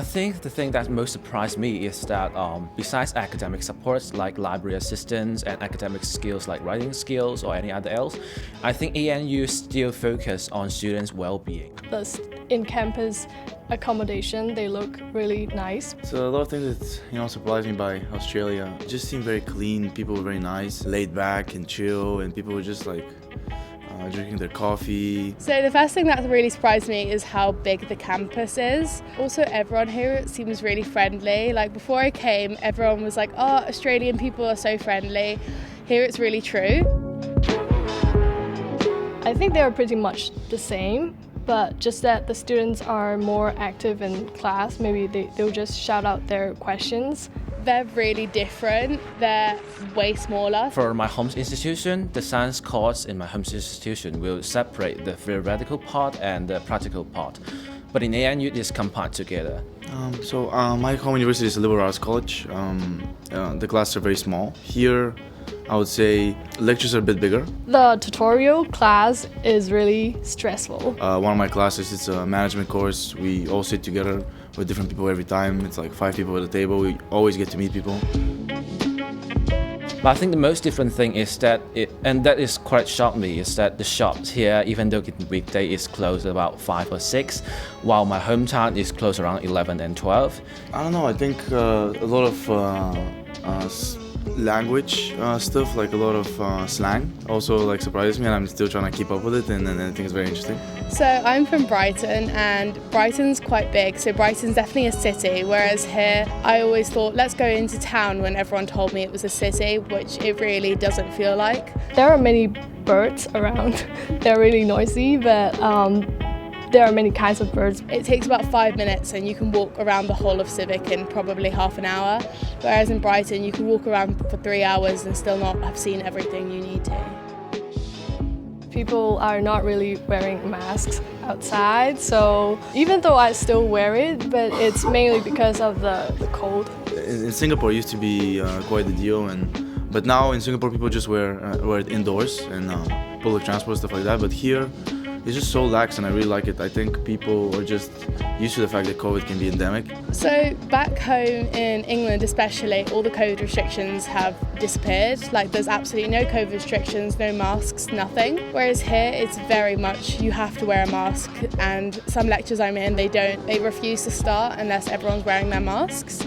I think the thing that most surprised me is that besides academic supports like library assistance and academic skills like writing skills or any other else, I think ANU still focus on students' well-being. The in-campus accommodation, they look really nice. So a lot of things that surprised me by Australia. It just seemed very clean. People were very nice, laid back and chill, and people were just like drinking their coffee. So the first thing that really surprised me is how big the campus is. Also, everyone here seems really friendly. Like before I came, everyone was like, "Oh, Australian people are so friendly." Here it's really true. I think they're pretty much the same, but just that the students are more active in class. Maybe they'll just shout out their questions. They're really different. They're way smaller. For my home institution, the science course in my home institution will separate the theoretical part and the practical part. But in ANU, it is combined together. My home university is a liberal arts college. The classes are very small. Here, I would say lectures are a bit bigger. The tutorial class is really stressful. One of my classes is a management course. We all sit together with different people every time. It's like 5 people at the table. We always get to meet people. But I think the most different thing is that and that is quite shocked me, is that the shops here, even though the weekday is closed about 5 or 6, while my hometown is closed around 11 and 12. I don't know, I think a lot of language stuff, like a lot of slang, also like surprises me, and I'm still trying to keep up with it, and I think it's very interesting. So I'm from Brighton, and Brighton's quite big, so Brighton's definitely a city, whereas here I always thought let's go into town when everyone told me it was a city, which it really doesn't feel like. There are many birds around. They're really noisy, but there are many kinds of birds. It takes about 5 minutes and you can walk around the whole of Civic in probably half an hour, whereas in Brighton you can walk around for 3 hours and still not have seen everything you need to. People are not really wearing masks outside, so even though I still wear it, but it's mainly because of the cold. In Singapore, it used to be quite the deal, but now in Singapore people just wear it indoors and public transport, stuff like that. But here, it's just so lax, and I really like it. I think people are just used to the fact that COVID can be endemic. So back home in England especially, all the COVID restrictions have disappeared. Like there's absolutely no COVID restrictions, no masks, nothing. Whereas here it's very much you have to wear a mask, and some lectures I'm in they refuse to start unless everyone's wearing their masks.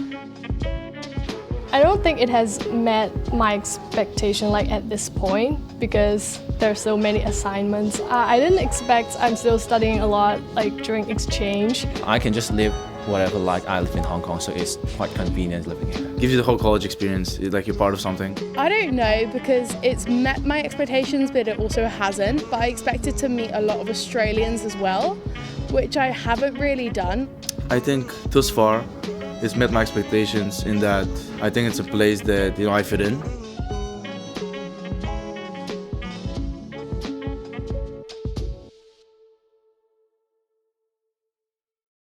I don't think it has met my expectation like at this point, because there's so many assignments. I didn't expect I'm still studying a lot like during exchange. I can just live whatever, like I live in Hong Kong, so it's quite convenient living here. Gives you the whole college experience, it's like you're part of something. I don't know, because it's met my expectations, but it also hasn't. But I expected to meet a lot of Australians as well, which I haven't really done. I think thus far, it's met my expectations in that I think it's a place that I fit in.